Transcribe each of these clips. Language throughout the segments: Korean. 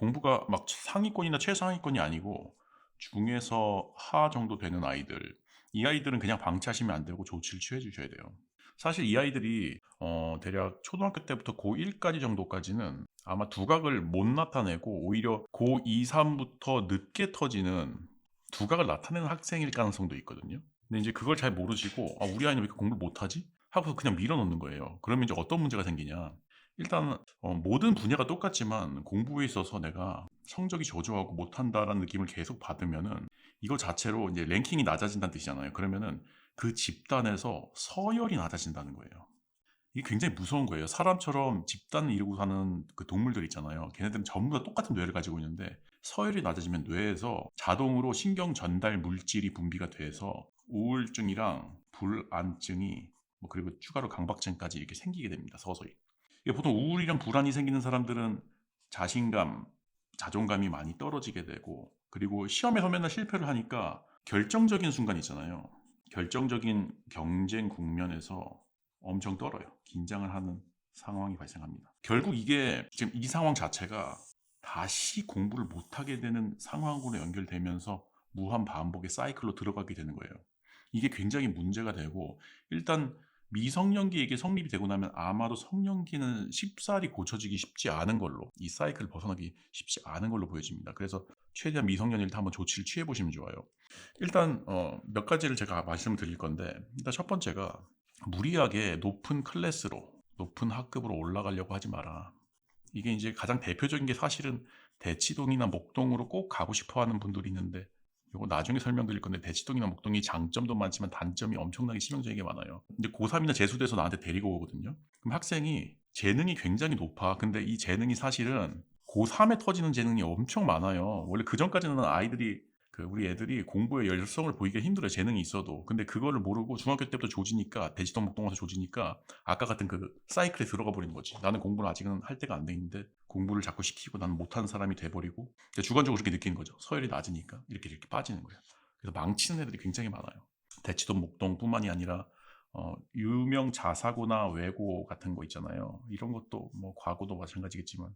공부가 막 상위권이나 최상위권이 아니고 중에서 하 정도 되는 아이들, 이 아이들은 그냥 방치하시면 안 되고 조치를 취해 주셔야 돼요. 사실 이 아이들이 대략 초등학교 때부터 고1까지 정도까지는 아마 두각을 못 나타내고 오히려 고2, 3부터 늦게 터지는 두각을 나타내는 학생일 가능성도 있거든요. 근데 이제 그걸 잘 모르시고 우리 아이는 왜 이렇게 공부를 못하지? 하고서 그냥 밀어넣는 거예요. 그러면 이제 어떤 문제가 생기냐? 일단 모든 분야가 똑같지만 공부에 있어서 내가 성적이 저조하고 못한다라는 느낌을 계속 받으면은 이거 자체로 이제 랭킹이 낮아진다는 뜻이잖아요. 그러면은 그 집단에서 서열이 낮아진다는 거예요. 이게 굉장히 무서운 거예요. 사람처럼 집단을 이루고 사는 그 동물들 있잖아요. 걔네들은 전부 다 똑같은 뇌를 가지고 있는데 서열이 낮아지면 뇌에서 자동으로 신경 전달 물질이 분비가 돼서 우울증이랑 불안증이 그리고 추가로 강박증까지 이렇게 생기게 됩니다. 서서히. 이게 보통 우울이랑 불안이 생기는 사람들은 자신감, 자존감이 많이 떨어지게 되고 그리고 시험에서 맨날 실패를 하니까 결정적인 순간 있잖아요. 결정적인 경쟁 국면에서 엄청 떨어요. 긴장을 하는 상황이 발생합니다. 결국 이게 지금 이 상황 자체가 다시 공부를 못하게 되는 상황으로 연결되면서 무한 반복의 사이클로 들어가게 되는 거예요. 이게 굉장히 문제가 되고 일단 미성년기에 이게 성립이 되고 나면 아마도 성년기는 쉽사리 고쳐지기 쉽지 않은 걸로 이 사이클을 벗어나기 쉽지 않은 걸로 보여집니다. 그래서 최대한 미성년일 때 한번 조치를 취해 보시면 좋아요. 일단 몇 가지를 제가 말씀을 드릴 건데 일단 첫 번째가 무리하게 높은 클래스로 높은 학급으로 올라가려고 하지 마라. 이게 이제 가장 대표적인 게 사실은 대치동이나 목동으로 꼭 가고 싶어 하는 분들이 있는데 이거 나중에 설명드릴 건데 대치동이나 목동이 장점도 많지만 단점이 엄청나게 치명적인 게 많아요. 이제 고3이나 재수돼서 나한테 데리고 오거든요. 그럼 학생이 재능이 굉장히 높아. 근데 이 재능이 사실은 고3에 터지는 재능이 엄청 많아요. 원래 그 전까지는 아이들이 우리 애들이 공부에 열성을 보이기가 힘들어요. 재능이 있어도. 근데 그거를 모르고 중학교 때부터 조지니까 대치동 목동 와서 조지니까 아까 같은 그 사이클에 들어가 버리는 거지. 나는 공부를 아직은 할 때가 안 돼 있는데 공부를 자꾸 시키고 나는 못하는 사람이 돼버리고 주관적으로 그렇게 느끼는 거죠. 서열이 낮으니까 이렇게 빠지는 거예요. 그래서 망치는 애들이 굉장히 많아요. 대치동 목동뿐만이 아니라 유명 자사고나 외고 같은 거 있잖아요. 이런 것도 뭐 과고도 마찬가지겠지만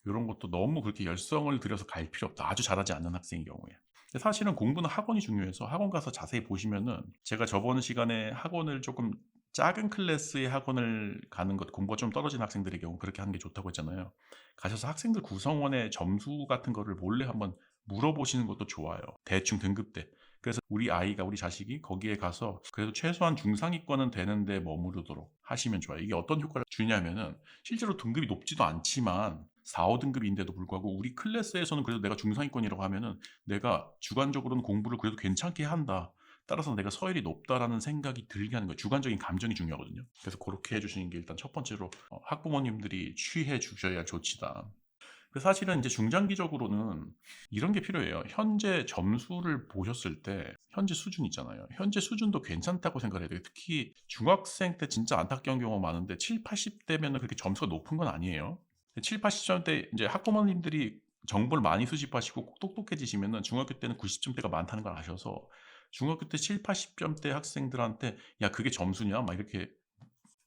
이런 것도 너무 그렇게 열성을 들여서 갈 필요 없다. 아주 잘하지 않는 학생의 경우에. 근데 사실은 공부는 학원이 중요해서 학원 가서 자세히 보시면은 제가 저번 시간에 학원을 조금 작은 클래스의 학원을 가는 것, 공부가 좀 떨어진 학생들의 경우 그렇게 하는 게 좋다고 했잖아요. 가셔서 학생들 구성원의 점수 같은 거를 몰래 한번 물어보시는 것도 좋아요. 대충 등급대. 그래서 우리 아이가, 우리 자식이 거기에 가서 그래도 최소한 중상위권은 되는데 머무르도록 하시면 좋아요. 이게 어떤 효과를 주냐면은 실제로 등급이 높지도 않지만 4, 5등급인데도 불구하고 우리 클래스에서는 그래도 내가 중상위권이라고 하면은 내가 주관적으로는 공부를 그래도 괜찮게 한다. 따라서 내가 서열이 높다라는 생각이 들게 하는 거예요. 주관적인 감정이 중요하거든요. 그래서 그렇게 해주시는 게 일단 첫 번째로 학부모님들이 취해 주셔야 할 조치다. 사실은 이제 중장기적으로는 이런 게 필요해요. 현재 점수를 보셨을 때 현재 수준 있잖아요. 현재 수준도 괜찮다고 생각을 해야 돼요. 특히 중학생 때 진짜 안타까운 경우가 많은데 7, 80대면 그렇게 점수가 높은 건 아니에요. 7, 80점대 이제 학부모님들이 정보를 많이 수집하시고 똑똑해지시면은 중학교 때는 90점대가 많다는 걸 아셔서 중학교 때 7, 80점대 학생들한테 야 그게 점수냐? 막 이렇게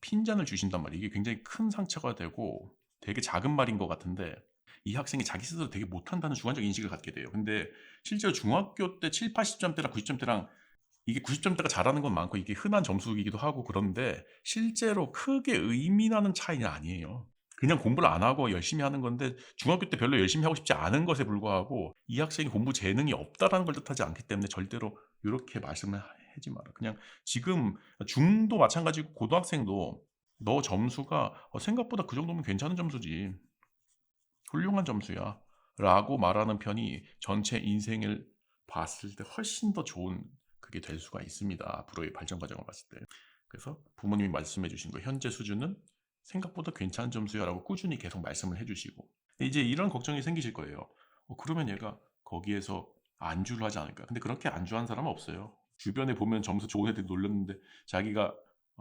핀잔을 주신단 말이에요. 이게 굉장히 큰 상처가 되고 되게 작은 말인 것 같은데 이 학생이 자기 스스로 되게 못한다는 주관적 인식을 갖게 돼요. 근데 실제로 중학교 때 7, 80점대랑 90점대랑 이게 90점대가 잘하는 건 많고 이게 흔한 점수이기도 하고 그런데 실제로 크게 의미나는 차이는 아니에요. 그냥 공부를 안 하고 열심히 하는 건데 중학교 때 별로 열심히 하고 싶지 않은 것에 불구하고 이 학생이 공부 재능이 없다라는 걸 뜻하지 않기 때문에 절대로 이렇게 말씀을 하지 마라. 그냥 지금 중도 마찬가지고 고등학생도 너 점수가 생각보다 그 정도면 괜찮은 점수지. 훌륭한 점수야. 라고 말하는 편이 전체 인생을 봤을 때 훨씬 더 좋은 그게 될 수가 있습니다. 앞으로의 발전 과정을 봤을 때. 그래서 부모님이 말씀해 주신 거 현재 수준은 생각보다 괜찮은 점수야 라고 꾸준히 계속 말씀을 해주시고 이제 이런 걱정이 생기실 거예요. 그러면 얘가 거기에서 안주를 하지 않을까. 근데 그렇게 안주한 사람은 없어요. 주변에 보면 점수 좋은 애들이 놀렸는데 자기가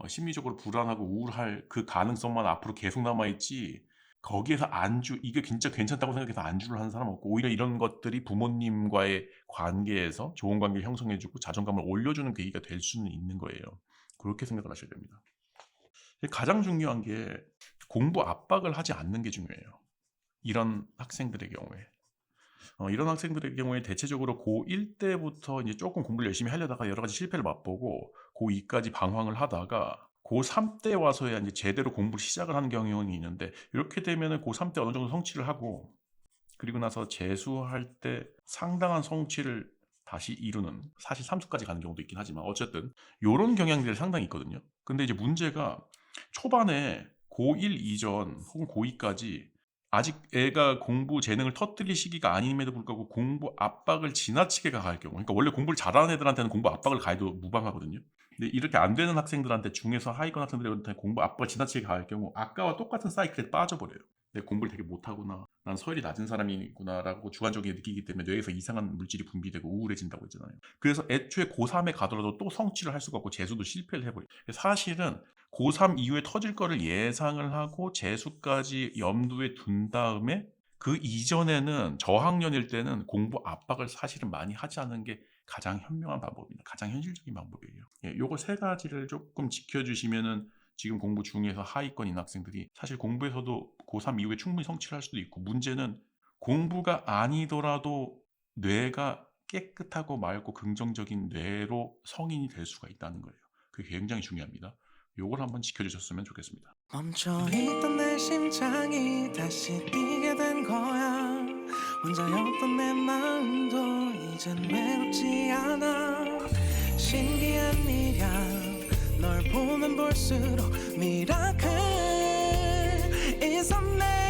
심리적으로 불안하고 우울할 그 가능성만 앞으로 계속 남아있지 거기에서 안주 이게 진짜 괜찮다고 생각해서 안주를 하는 사람은 없고 오히려 이런 것들이 부모님과의 관계에서 좋은 관계를 형성해 주고 자존감을 올려주는 계기가 될 수는 있는 거예요. 그렇게 생각을 하셔야 됩니다. 가장 중요한 게 공부 압박을 하지 않는 게 중요해요. 이런 학생들의 경우에. 이런 학생들의 경우에 대체적으로 고1 때부터 이제 조금 공부를 열심히 하려다가 여러 가지 실패를 맛보고 고2까지 방황을 하다가 고3 때 와서야 이제 제대로 공부를 시작을 하는 경향이 있는데, 이렇게 되면은 고3 때 어느 정도 성취를 하고 그리고 나서 재수할 때 상당한 성취를 다시 이루는, 사실 삼수까지 가는 경우도 있긴 하지만 어쨌든 요런 경향들이 상당히 있거든요. 근데 이제 문제가 초반에 고1 이전 혹은 고2까지 아직 애가 공부 재능을 터뜨릴 시기가 아님에도 불구하고 공부 압박을 지나치게 가할 경우, 그러니까 원래 공부를 잘하는 애들한테는 공부 압박을 가해도 무방하거든요. 근데 이렇게 안 되는 학생들한테, 중에서 하위권 학생들한테 공부 압박을 지나치게 가할 경우 아까와 똑같은 사이클에 빠져버려요. 내가 공부를 되게 못하구나, 난 서열이 낮은 사람이구나라고 주관적으로 느끼기 때문에 뇌에서 이상한 물질이 분비되고 우울해진다고 했잖아요. 그래서 애초에 고3에 가더라도 또 성취를 할 수가 없고 재수도 실패를 해버려요. 사실은 고3 이후에 터질 거를 예상을 하고 재수까지 염두에 둔 다음에 그 이전에는 저학년일 때는 공부 압박을 사실은 많이 하지 않는 게 가장 현명한 방법입니다. 가장 현실적인 방법이에요. 요거 세 가지를 조금 지켜주시면은 지금 공부 중에서 하위권인 학생들이 사실 공부에서도 고3 이후에 충분히 성취를 할 수도 있고, 문제는 공부가 아니더라도 뇌가 깨끗하고 맑고 긍정적인 뇌로 성인이 될 수가 있다는 거예요. 그게 굉장히 중요합니다. 요걸 한번 지켜주셨으면 좋겠습니다. 멈춰있던 내 심장이 다시 뛰게 된 거야. 혼자였던 내 마음도 이젠 외롭지 않아. 신기한 일이야, 널 보면 볼수록 미라클 있었네.